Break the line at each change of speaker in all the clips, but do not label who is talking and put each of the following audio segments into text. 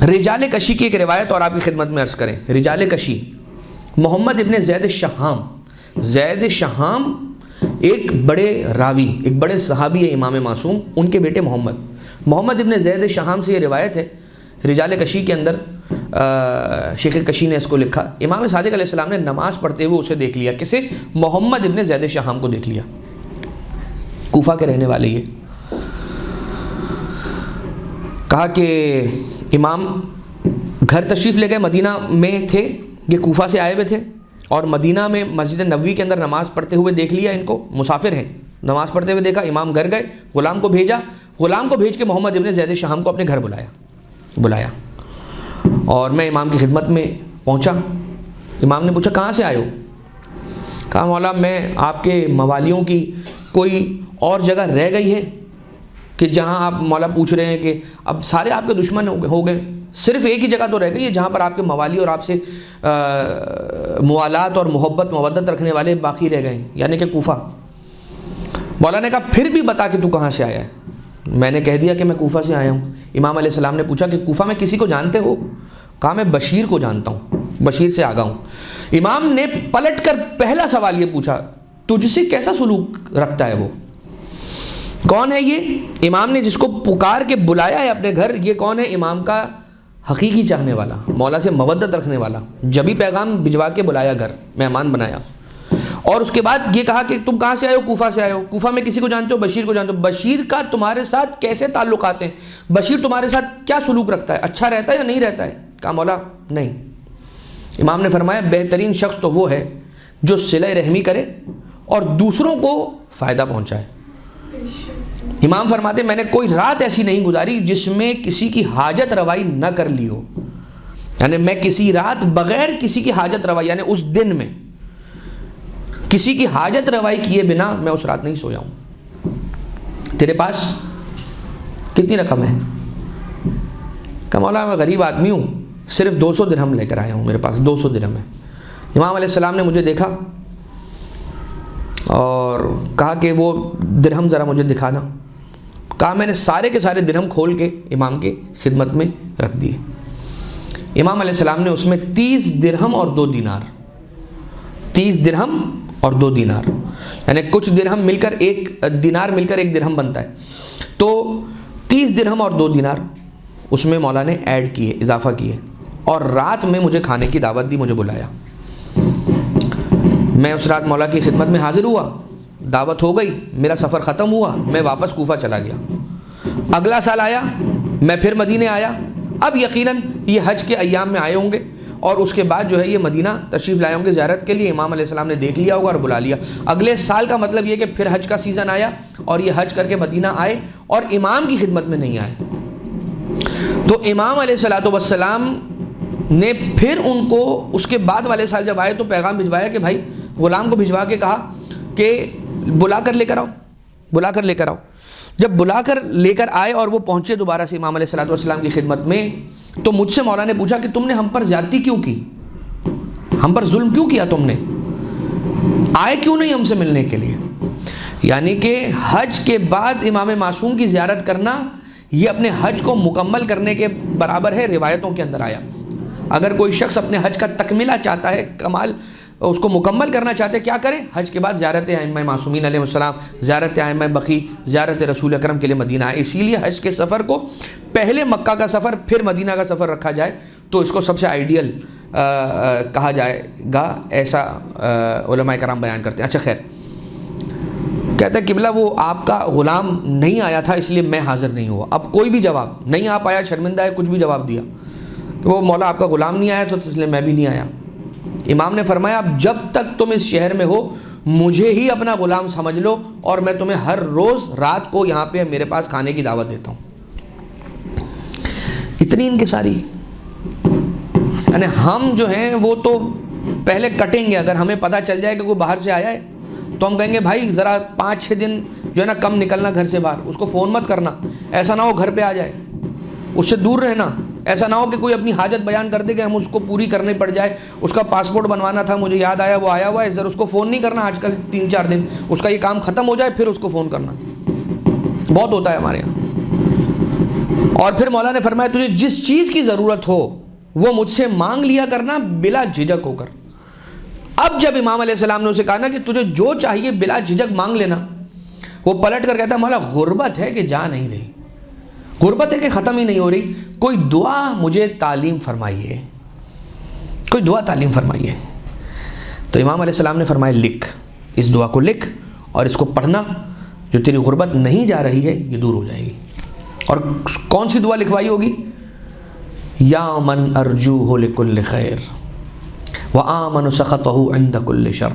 رجال کشی کی ایک روایت اور آپ کی خدمت میں عرض کریں. رجال کشی محمد ابن زید الشہام. زید شہام ایک بڑے راوی، ایک بڑے صحابی ہے امام معصوم، ان کے بیٹے محمد ابن زید شہام سے یہ روایت ہے. رجال کشی کے اندر شیخ کشی نے اس کو لکھا. امام صادق علیہ السلام نے نماز پڑھتے ہوئے اسے دیکھ لیا. کسے؟ محمد ابن زید شہام کو دیکھ لیا. کوفہ کے رہنے والے یہ. کہا کہ امام گھر تشریف لے گئے، مدینہ میں تھے، یہ کوفہ سے آئے ہوئے تھے، اور مدینہ میں مسجد نبوی کے اندر نماز پڑھتے ہوئے دیکھ لیا ان کو، مسافر ہیں، نماز پڑھتے ہوئے دیکھا. امام گھر گئے، غلام کو بھیجا، غلام کو بھیج کے محمد ابن زید شہام کو اپنے گھر بلایا اور میں امام کی خدمت میں پہنچا. امام نے پوچھا کہاں سے آئے ہو؟ کہا مولا میں آپ کے موالیوں کی کوئی اور جگہ رہ گئی ہے کہ جہاں آپ مولا پوچھ رہے ہیں کہ اب سارے آپ کے دشمن ہو گئے، صرف ایک ہی جگہ تو رہ گئی ہے جہاں پر آپ کے موالی اور آپ سے موالات اور محبت مودت رکھنے والے باقی رہ گئے ہیں، یعنی کہ کوفہ. مولا نے کہا پھر بھی بتا کہ تو کہاں سے آیا ہے. میں نے کہہ دیا کہ میں کوفہ سے آیا ہوں. امام علیہ السلام نے پوچھا کہ کوفہ میں کسی کو جانتے ہو؟ کہا میں بشیر کو جانتا ہوں، بشیر سے آگاہ ہوں. امام نے پلٹ کر پہلا سوال یہ پوچھا تجھ سے کیسا سلوک رکھتا ہے وہ؟ کون ہے یہ؟ امام نے جس کو پکار کے بلایا ہے اپنے گھر، یہ کون ہے؟ امام کا حقیقی چاہنے والا، مولا سے مودت رکھنے والا، جبھی پیغام بھجوا کے بلایا گھر، مہمان بنایا. اور اس کے بعد یہ کہا کہ تم کہاں سے آئے ہو؟ کوفہ سے آئے ہو. کوفہ میں کسی کو جانتے ہو؟ بشیر کو جانتے ہو. بشیر کا تمہارے ساتھ کیسے تعلقات ہیں؟ بشیر تمہارے ساتھ کیا سلوک رکھتا ہے؟ اچھا رہتا ہے یا نہیں رہتا ہے؟ کہا مولا نہیں. امام نے فرمایا بہترین شخص تو وہ ہے جو صلہ رحمی کرے اور دوسروں کو فائدہ پہنچائے. امام فرماتے میں نے کوئی رات ایسی نہیں گزاری جس میں کسی کی حاجت روائی نہ کر لی ہو، یعنی میں کسی رات بغیر کسی کی حاجت روائی، یعنی اس دن میں کسی کی حاجت روائی کیے بنا میں اس رات نہیں سویا ہوں. تیرے پاس کتنی رقم ہے؟ کہ مولا میں غریب آدمی ہوں، صرف 200 درہم لے کر آیا ہوں، میرے پاس 200 درہم ہے. امام علیہ السلام نے مجھے دیکھا اور کہا کہ وہ درہم ذرا مجھے دکھانا. کہا میں نے سارے کے سارے درہم کھول کے امام کے خدمت میں رکھ دیے. امام علیہ السلام نے اس میں 30 درہم اور 2 دینار، 30 درہم اور 2 دینار، یعنی کچھ درہم مل کر ایک دینار مل کر ایک درہم بنتا ہے، تو 30 درہم اور 2 دینار اس میں مولا نے ایڈ کیے، اضافہ کیے، اور رات میں مجھے کھانے کی دعوت دی، مجھے بلایا. میں اس رات مولا کی خدمت میں حاضر ہوا، دعوت ہو گئی، میرا سفر ختم ہوا، میں واپس کوفہ چلا گیا. اگلا سال آیا، میں پھر مدینے آیا. اب یقیناً یہ حج کے ایام میں آئے ہوں گے اور اس کے بعد جو ہے یہ مدینہ تشریف لائے ہوں گے زیارت کے لیے. امام علیہ السلام نے دیکھ لیا ہوگا اور بلا لیا. اگلے سال کا مطلب یہ کہ پھر حج کا سیزن آیا اور یہ حج کر کے مدینہ آئے اور امام کی خدمت میں نہیں آئے. تو امام علیہ السلام نے پھر ان کو اس کے بعد والے سال جب آئے تو پیغام بھجوایا کہ بھائی غلام کو بھجوا کے کہا کہ بلا کر لے کر آؤ، بلا کر لے کر آؤ. جب بلا کر لے کر آئے اور وہ پہنچے دوبارہ سے امام علیہ السلام کی خدمت میں، تو مجھ سے مولا نے پوچھا کہ تم نے ہم پر زیادتی کیوں کی، ہم پر ظلم کیوں کیا، تم نے آئے کیوں نہیں ہم سے ملنے کے لیے؟ یعنی کہ حج کے بعد امام معصوم کی زیارت کرنا یہ اپنے حج کو مکمل کرنے کے برابر ہے. روایتوں کے اندر آیا اگر کوئی شخص اپنے حج کا تکملہ چاہتا ہے، کمال اس کو مکمل کرنا چاہتے ہیں، کیا کرے؟ حج کے بعد زیارت ائمہ معصومین علیہ السلام، زیارت ائمہ بقیع، زیارت رسول اکرم کے لیے مدینہ آئے. اسی لیے حج کے سفر کو پہلے مکہ کا سفر پھر مدینہ کا سفر رکھا جائے تو اس کو سب سے آئیڈیل کہا جائے گا، ایسا علماء کرام بیان کرتے ہیں. اچھا خیر، کہتا ہے قبلہ وہ آپ کا غلام نہیں آیا تھا اس لیے میں حاضر نہیں ہوا. اب کوئی بھی جواب نہیں آ پایا، شرمندہ ہے، کچھ بھی جواب دیا کہ وہ مولا آپ کا غلام نہیں آیا تو اس لیے میں بھی نہیں آیا. امام نے فرمایا اب جب تک تم اس شہر میں ہو مجھے ہی اپنا غلام سمجھ لو اور میں تمہیں ہر روز رات کو یہاں پہ میرے پاس کھانے کی دعوت دیتا ہوں. اتنی ان کی ساری، یعنی ہم جو ہیں وہ تو پہلے کٹیں گے. اگر ہمیں پتہ چل جائے کہ کوئی باہر سے آیا ہے تو ہم کہیں گے بھائی ذرا 5-6 دن جو ہے نا کم نکلنا گھر سے باہر، اس کو فون مت کرنا، ایسا نہ ہو گھر پہ آ جائے، اس سے دور رہنا. ایسا نہ ہو کہ کوئی اپنی حاجت بیان کر دے کہ ہم اس کو پوری کرنے پڑ جائے. اس کا پاسپورٹ بنوانا تھا، مجھے یاد آیا وہ آیا ہوا ہے، ذرا اس کو فون نہیں کرنا آج کل 3-4 دن، اس کا یہ کام ختم ہو جائے پھر اس کو فون کرنا. بہت ہوتا ہے ہمارے یہاں. اور پھر مولا نے فرمایا تجھے جس چیز کی ضرورت ہو وہ مجھ سے مانگ لیا کرنا بلا جھجک ہو کر۔ اب جب امام علیہ السلام نے اسے کہا نا کہ تجھے جو چاہیے بلا جھجک مانگ لینا، وہ پلٹ کر کہتا مولا غربت ہے کہ جا نہیں رہی، غربت ہے کہ ختم ہی نہیں ہو رہی، کوئی دعا مجھے تعلیم فرمائیے، کوئی دعا تعلیم فرمائیے۔ تو امام علیہ السلام نے فرمایا لکھ، اس دعا کو لکھ اور اس کو پڑھنا، جو تیری غربت نہیں جا رہی ہے یہ دور ہو جائے گی۔ اور کون سی دعا لکھوائی ہوگی؟ یا من ارجوہ لکل خیر وآمن سخطہ عند کل شر،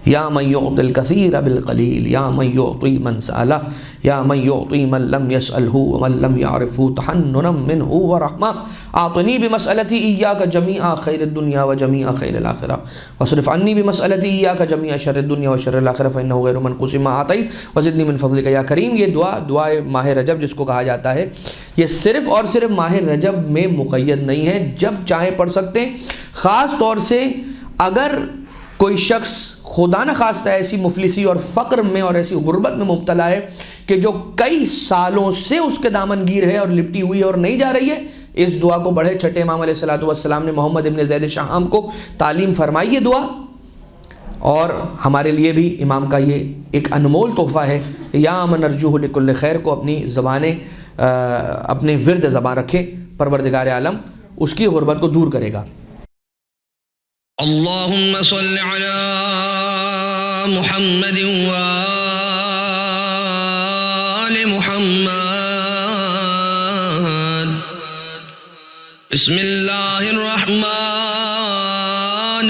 یا من یعطی الکثیر بالقلیل، یا من یعطی من سألہ، یا من یعطی من لم یسألہ ومن لم یعرفہ تحننا منہ ورحمہ، اعطنی بمسألتی ایاک جمیع خیر الدنیا وجمیع خیر الآخرہ واصرف عنی بمسألتی ایاک جمیع شر الدنیا وشر الآخرہ فإنہ غیر منقوص ما اعطیت وزدنی من فضلک یا کریم۔ یہ دعا دعائے ماہ رجب جس کو کہا جاتا ہے، یہ صرف اور صرف ماہ رجب میں مقید نہیں ہے، جب چاہیں پڑھ سکتے ہیں۔ خاص طور سے اگر کوئی شخص خدا نہ خواستہ ایسی مفلسی اور فقر میں اور ایسی غربت میں مبتلا ہے کہ جو کئی سالوں سے اس کے دامن گیر ہے اور لپٹی ہوئی ہے اور نہیں جا رہی ہے، اس دعا کو بڑھے چھٹے امام علیہ السلام نے محمد ابن زید شہام کو تعلیم فرمائی یہ دعا، اور ہمارے لیے بھی امام کا یہ ایک انمول تحفہ ہے۔ یا من ارجوہ لکل خیر کو اپنی زبانیں اپنے ورد زبان رکھے، پروردگار عالم اس کی غربت کو دور کرے گا۔
اللہم صل علی محمد وآل محمد۔ بسم اللہ الرحمن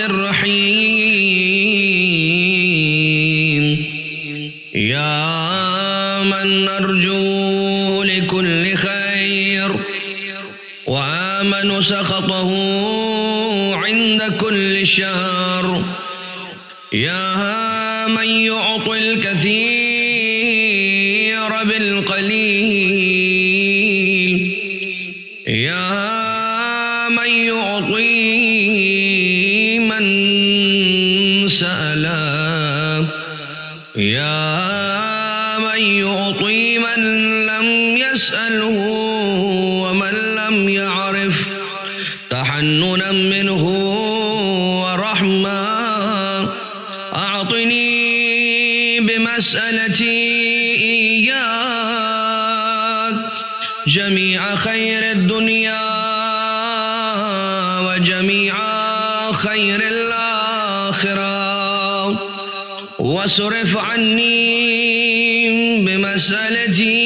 الرحیم۔ یا من ارجو لکل خیر وآمن سخطہ عند كل شر، يا من يعطي الكثير بالقليل، يا من يعطي من سأل، يا من يعطي من لم يسأله ومن لم يعرف تحننا منه ورحمة، أعطني بمسألتي إياك جميع خير الدنيا وجميع خير الآخرة واصرف عني بمسألتي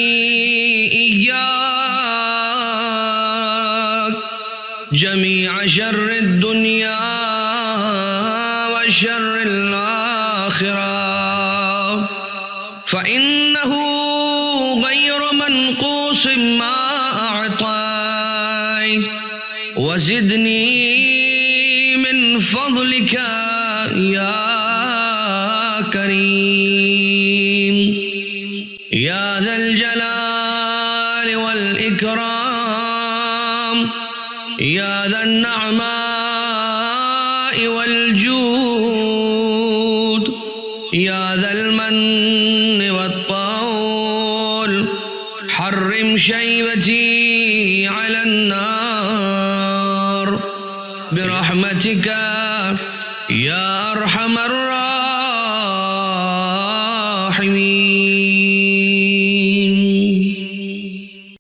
إياك جميع شر الدنيا وشر الآخرة فإنه غير منقوص ما أعطيت وزدني من فضلك يا كريم يا ذا الجلال والإكرام يا ذا النعماء والجود يا ذا المن والطول حرم شيبتي على النار برحمتك يا